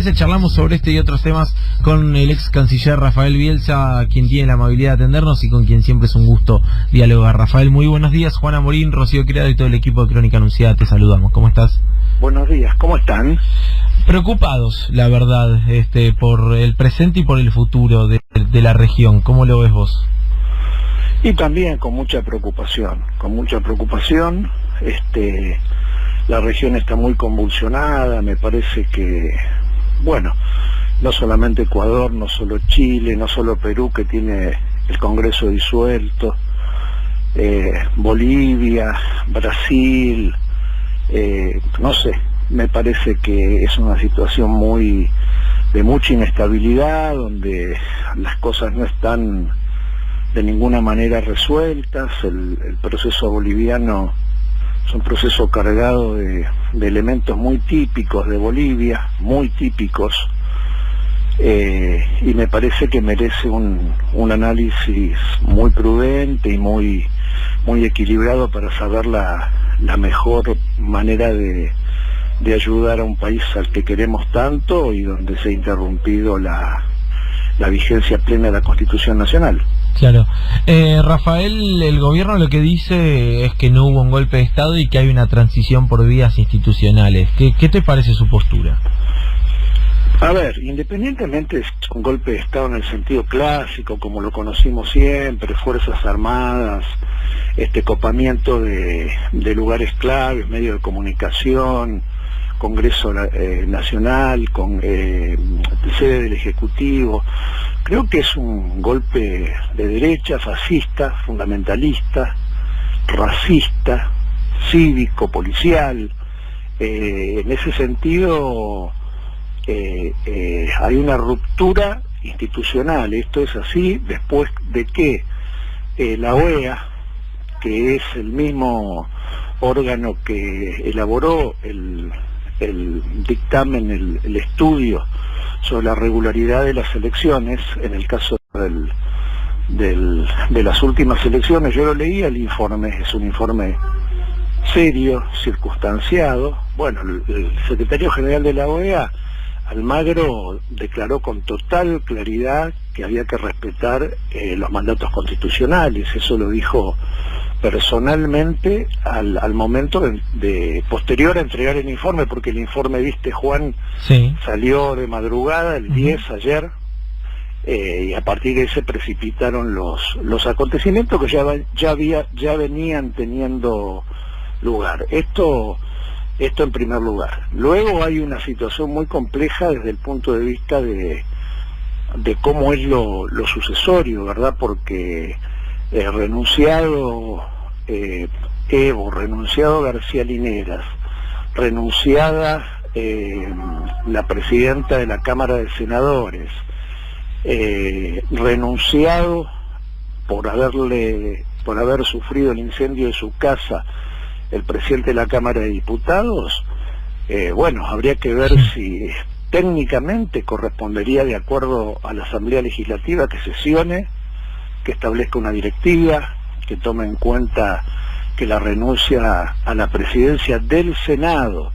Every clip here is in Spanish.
parece charlamos sobre este y otros temas con el ex canciller Rafael Bielsa, quien tiene la amabilidad de atendernos y con quien siempre es un gusto dialogar? Rafael, muy buenos días. Juana Morín, Rocío Criado y todo el equipo de Crónica Anunciada, te saludamos. ¿Cómo estás? Buenos días, ¿cómo están? Preocupados, la verdad, por el presente y por el futuro de la región. ¿Cómo lo ves vos? Y también con mucha preocupación, la región está muy convulsionada. Me parece que, bueno, no solamente Ecuador, no solo Chile, no solo Perú, que tiene el Congreso disuelto, Bolivia, Brasil, no sé, me parece que es una situación de mucha inestabilidad, donde las cosas no están de ninguna manera resueltas. El proceso boliviano es un proceso cargado de elementos muy típicos de Bolivia, muy típicos, y me parece que merece un análisis muy prudente y muy equilibrado para saber la mejor manera de ayudar a un país al que queremos tanto y donde se ha interrumpido la vigencia plena de la Constitución Nacional. Claro. Rafael, el gobierno lo que dice es que no hubo un golpe de Estado y que hay una transición por vías institucionales. ¿Qué te parece su postura? A ver, independientemente de si es un golpe de Estado en el sentido clásico, como lo conocimos siempre, Fuerzas Armadas, copamiento de lugares claves, medios de comunicación, Congreso Nacional, con sede del Ejecutivo, creo que es un golpe de derecha, fascista, fundamentalista, racista, cívico, policial. En ese sentido hay una ruptura institucional. Esto es así después de que la OEA, que es el mismo órgano que elaboró el dictamen, el estudio sobre la regularidad de las elecciones, en el caso de las últimas elecciones, yo lo leí, el informe es un informe serio, circunstanciado. Bueno, el secretario general de la OEA, Almagro, declaró con total claridad que había que respetar los mandatos constitucionales. Eso lo dijo personalmente al momento de posterior a entregar el informe, porque el informe, viste, Juan, sí, salió de madrugada el 10 ayer, y a partir de ahí se precipitaron los acontecimientos que ya venían teniendo lugar. Esto en primer lugar. Luego hay una situación muy compleja desde el punto de vista de cómo es lo sucesorio, ¿verdad? Porque renunciado Evo, renunciado García Lineras, renunciada la presidenta de la Cámara de Senadores, renunciado por haber sufrido el incendio de su casa el presidente de la Cámara de Diputados. Bueno, habría que ver si técnicamente correspondería, de acuerdo a la Asamblea Legislativa, que sesione, que establezca una directiva, que tome en cuenta que la renuncia a la presidencia del Senado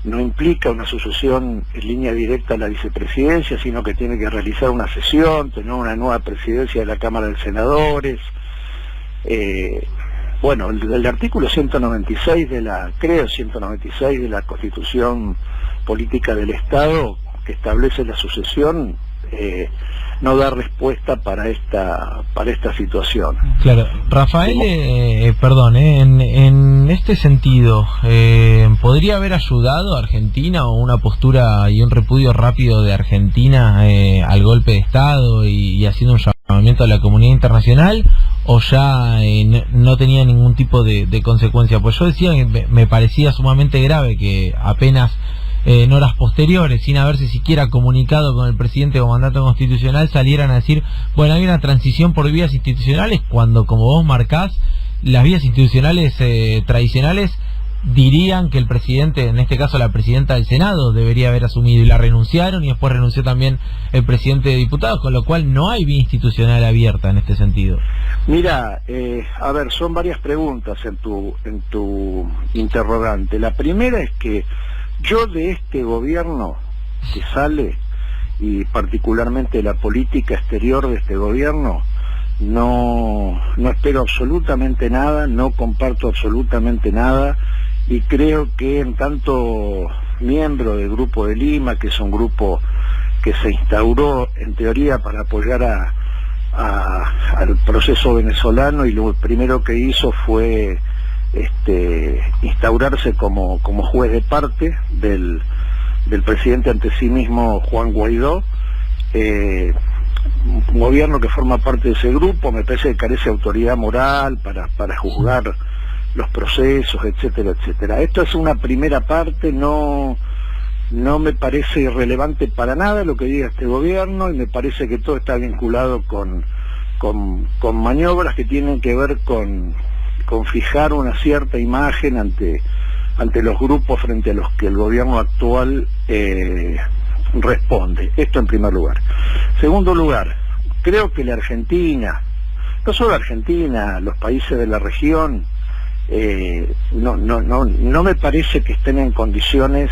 no implica una sucesión en línea directa a la vicepresidencia, sino que tiene que realizar una sesión, tener una nueva presidencia de la Cámara de Senadores. Bueno, el artículo 196 de la Constitución Política del Estado, que establece la sucesión, no da respuesta para esta situación. Claro, Rafael, perdón, en este sentido, ¿podría haber ayudado a Argentina o una postura y un repudio rápido de Argentina al golpe de Estado y haciendo un llamamiento a la comunidad internacional, o ya no tenía ningún tipo de consecuencia? Pues yo decía que me parecía sumamente grave que apenas en horas posteriores, sin haberse siquiera comunicado con el presidente o mandato constitucional, salieran a decir, bueno, hay una transición por vías institucionales, cuando, como vos marcás, las vías institucionales tradicionales dirían que el presidente, en este caso la presidenta del Senado, debería haber asumido, y la renunciaron, y después renunció también el presidente de diputados, con lo cual no hay vía institucional abierta en este sentido. Mira, a ver, son varias preguntas en tu interrogante. La primera es que yo de este gobierno que sale, y particularmente la política exterior de este gobierno, no espero absolutamente nada, no comparto absolutamente nada, y creo que en tanto miembro del Grupo de Lima, que es un grupo que se instauró en teoría para apoyar al proceso venezolano, y lo primero que hizo fue instaurarse como juez de parte del presidente ante sí mismo, Juan Guaidó. Un gobierno que forma parte de ese grupo me parece que carece de autoridad moral para juzgar los procesos, etcétera, etcétera. Esto es una primera parte, no me parece irrelevante para nada lo que diga este gobierno, y me parece que todo está vinculado con maniobras que tienen que ver con fijar una cierta imagen ante los grupos frente a los que el gobierno actual responde. Esto en primer lugar. Segundo lugar, creo que la Argentina, no solo Argentina, los países de la región, no me parece que estén en condiciones,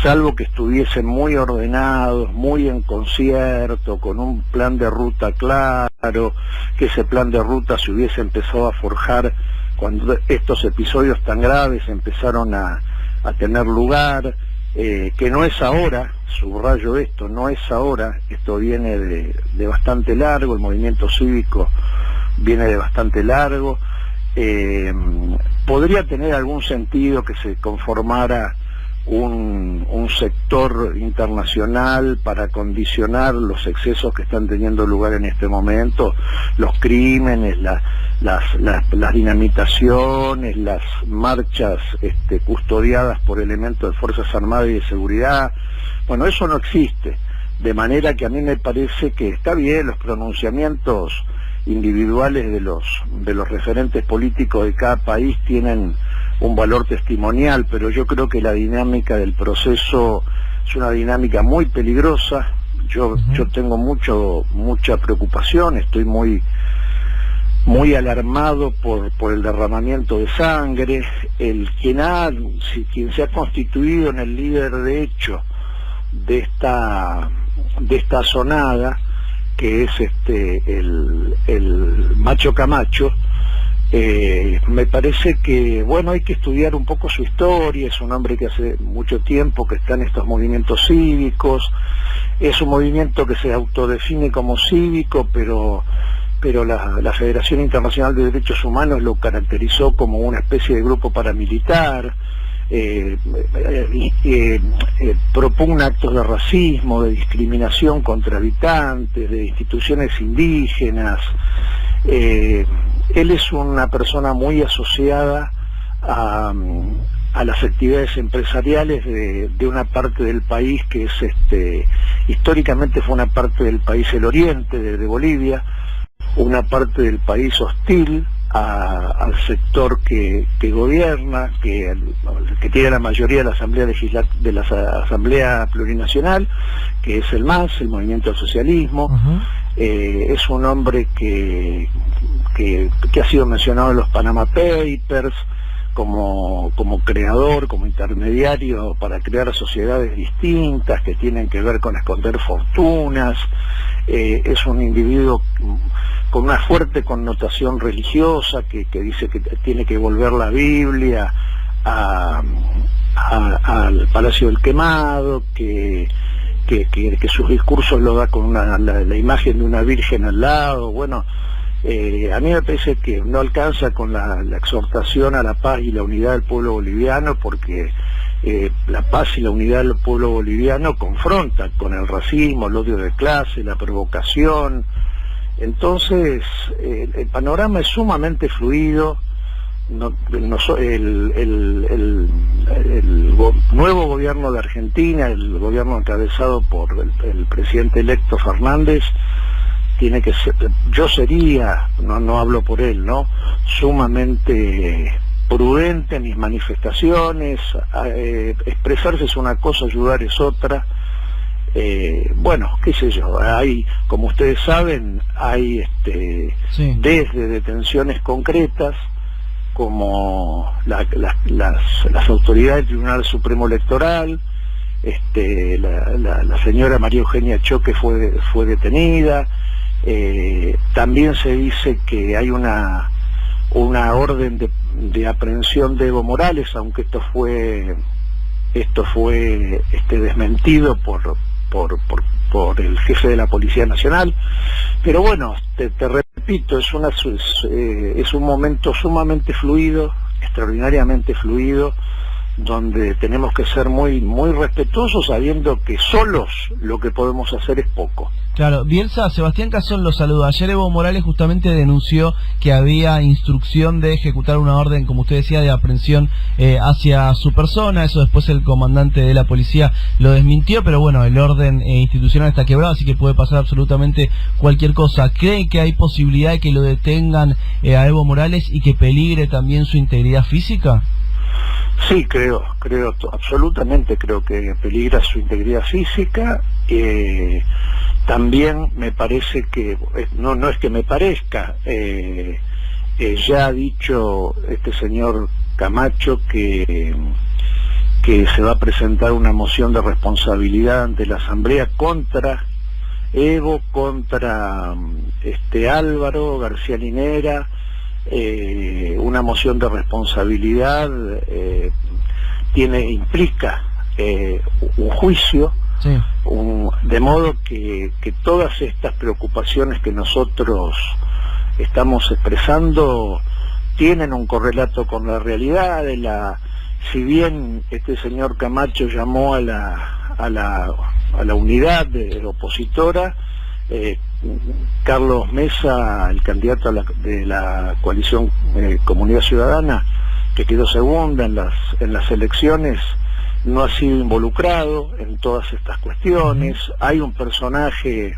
salvo que estuviesen muy ordenados, muy en concierto, con un plan de ruta claro, que ese plan de ruta se hubiese empezado a forjar cuando estos episodios tan graves empezaron a tener lugar, que no es ahora, subrayo esto, no es ahora, esto viene de bastante largo, el movimiento cívico viene de bastante largo. Podría tener algún sentido que se conformara un sector internacional para condicionar los excesos que están teniendo lugar en este momento, los crímenes, las dinamitaciones, las marchas custodiadas por elementos de Fuerzas Armadas y de Seguridad. Bueno, eso no existe, de manera que a mí me parece que está bien los pronunciamientos individuales de los referentes políticos de cada país tienen un valor testimonial, pero yo creo que la dinámica del proceso es una dinámica muy peligrosa. Yo tengo mucha preocupación, estoy muy alarmado por el derramamiento de sangre. Quien se ha constituido en el líder de hecho de esta zonada, que es el Macho Camacho, me parece que, bueno, hay que estudiar un poco su historia. Es un hombre que hace mucho tiempo que está en estos movimientos cívicos, es un movimiento que se autodefine como cívico, pero la Federación Internacional de Derechos Humanos lo caracterizó como una especie de grupo paramilitar. Propugna actos de racismo, de discriminación contra habitantes, de instituciones indígenas. Él es una persona muy asociada a las actividades empresariales de una parte del país que es históricamente fue una parte del país, el oriente de Bolivia, una parte del país hostil al sector que gobierna, que tiene la mayoría de la Asamblea Plurinacional, que es el MAS, el Movimiento al Socialismo. Es un hombre que ha sido mencionado en los Panama Papers como creador, como intermediario para crear sociedades distintas que tienen que ver con esconder fortunas. Es un individuo con una fuerte connotación religiosa que dice que tiene que volver la Biblia al Palacio del Quemado, que sus discursos lo da con la imagen de una virgen al lado. Bueno, a mí me parece que no alcanza con la exhortación a la paz y la unidad del pueblo boliviano, porque la paz y la unidad del pueblo boliviano confrontan con el racismo, el odio de clase, la provocación. Entonces el panorama es sumamente fluido. El nuevo gobierno de Argentina, el gobierno encabezado por el presidente electo Fernández, tiene que ser, yo sería, no hablo por él, ¿no?, sumamente prudente en mis manifestaciones. Expresarse es una cosa, ayudar es otra. Bueno, qué sé yo, hay, como ustedes saben, hay desde detenciones concretas, como las autoridades del Tribunal Supremo Electoral, la señora María Eugenia Choque fue detenida. También se dice que hay una orden de aprehensión de Evo Morales, aunque esto fue desmentido por el jefe de la Policía Nacional. Pero bueno, te repito, es un momento sumamente fluido, extraordinariamente fluido, donde tenemos que ser muy respetuosos, sabiendo que solos lo que podemos hacer es poco. Claro, Bielsa, Sebastián Cazón lo saluda. Ayer Evo Morales justamente denunció que había instrucción de ejecutar una orden, como usted decía, de aprehensión hacia su persona. Eso después el comandante de la policía lo desmintió, pero bueno, el orden institucional está quebrado, así que puede pasar absolutamente cualquier cosa. ¿Cree que hay posibilidad de que lo detengan a Evo Morales y que peligre también su integridad física? Sí, absolutamente creo que peligra su integridad física. También me parece que, no es que me parezca, ya ha dicho este señor Camacho que se va a presentar una moción de responsabilidad ante la Asamblea contra Evo, contra Álvaro García Linera, una moción de responsabilidad implica un juicio. Sí. De modo que todas estas preocupaciones que nosotros estamos expresando tienen un correlato con la realidad si bien este señor Camacho llamó a la unidad opositora, Carlos Mesa, el candidato de la coalición Comunidad Ciudadana, que quedó segunda en las elecciones, no ha sido involucrado en todas estas cuestiones. Hay un personaje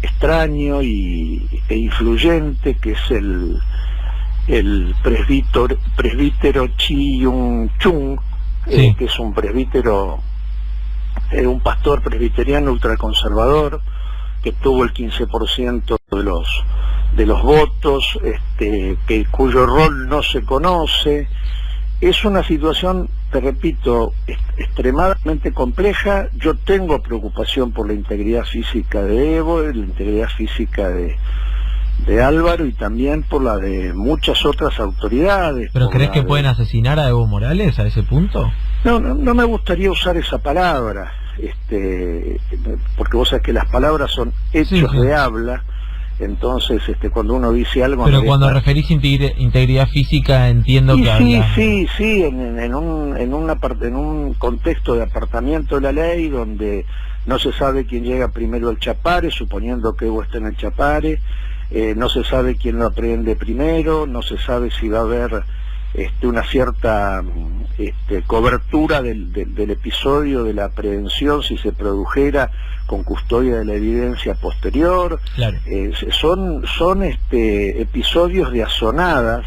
extraño e influyente, que es el presbítero Chi Yung Chung, sí, que es un presbítero, un pastor presbiteriano ultraconservador, que tuvo el 15% de los votos, cuyo rol no se conoce. Es una situación, te repito, extremadamente compleja. Yo tengo preocupación por la integridad física de Evo, la integridad física de Álvaro, y también por la de muchas otras autoridades. ¿Pero crees que pueden asesinar a Evo Morales a ese punto? No me gustaría usar esa palabra, porque vos sabés que las palabras son hechos de habla. Entonces, cuando uno dice algo... Pero cuando referís integridad física, entiendo que habla... Sí, en un contexto de apartamiento de la ley, donde no se sabe quién llega primero al Chapare, suponiendo que Evo está en el Chapare, no se sabe quién lo aprehende primero, no se sabe si va a haber una cierta cobertura del episodio de la aprehensión, si se produjera con custodia de la evidencia posterior. Claro. Son episodios de azonadas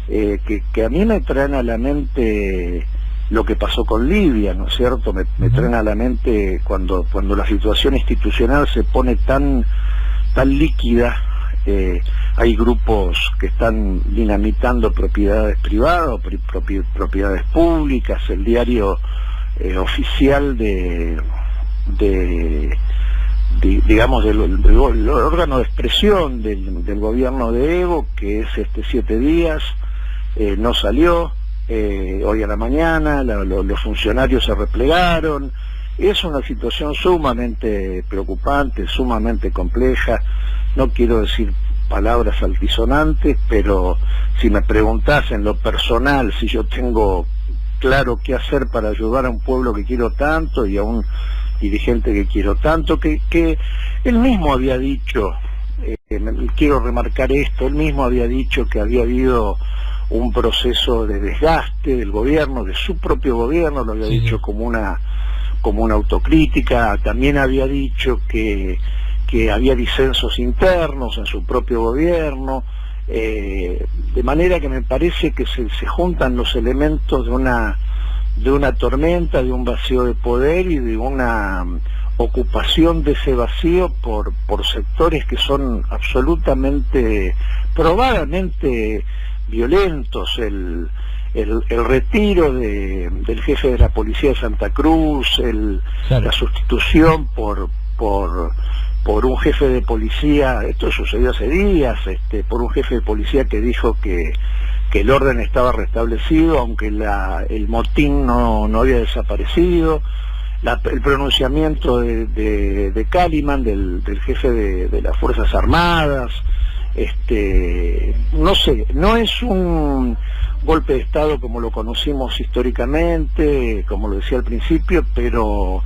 que a mí me traen a la mente lo que pasó con Libia, ¿no es cierto? Me traen a la mente cuando la situación institucional se pone tan líquida. Hay grupos que están dinamitando propiedades privadas o propiedades públicas. El diario oficial digamos del órgano de expresión del gobierno de Evo, que es 7 días, no salió. Hoy a la mañana los funcionarios se replegaron. Es una situación sumamente preocupante, sumamente compleja. No quiero decir palabras altisonantes, pero si me preguntás en lo personal si yo tengo claro qué hacer para ayudar a un pueblo que quiero tanto y a un dirigente que quiero tanto, que él mismo había dicho, quiero remarcar esto, él mismo había dicho que había habido un proceso de desgaste del gobierno, de su propio gobierno, lo había dicho como una autocrítica. También había dicho que había disensos internos en su propio gobierno, de manera que me parece que se juntan los elementos de una tormenta, de un vacío de poder y de una ocupación de ese vacío por sectores que son probadamente violentos. el retiro del jefe de la policía de Santa Cruz, Claro. la sustitución por un jefe de policía, esto sucedió hace días, por un jefe de policía que dijo que el orden estaba restablecido, aunque el motín no había desaparecido, el pronunciamiento de Kaliman, del jefe de las Fuerzas Armadas, no sé, no es un golpe de Estado como lo conocimos históricamente, como lo decía al principio, pero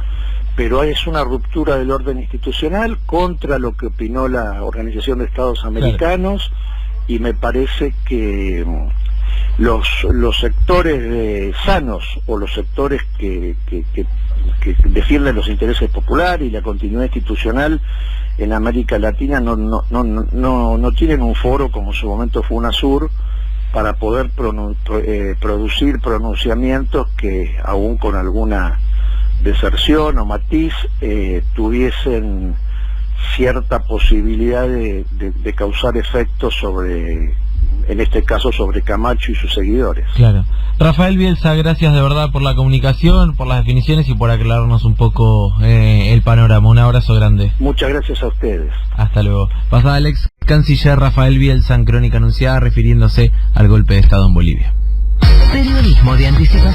es una ruptura del orden institucional contra lo que opinó la Organización de Estados Americanos, y me parece que los sectores sanos, o los sectores que defienden los intereses populares y la continuidad institucional en América Latina no tienen un foro como en su momento fue UNASUR para poder producir pronunciamientos que, aún con alguna deserción o matiz, tuviesen cierta posibilidad de causar efectos en este caso sobre Camacho y sus seguidores. Claro. Rafael Bielsa, gracias de verdad por la comunicación, por las definiciones y por aclararnos un poco el panorama. Un abrazo grande. Muchas gracias a ustedes. Hasta luego. Pasaba el ex canciller Rafael Bielsa en Crónica Anunciada refiriéndose al golpe de Estado en Bolivia. Periodismo de anticipación.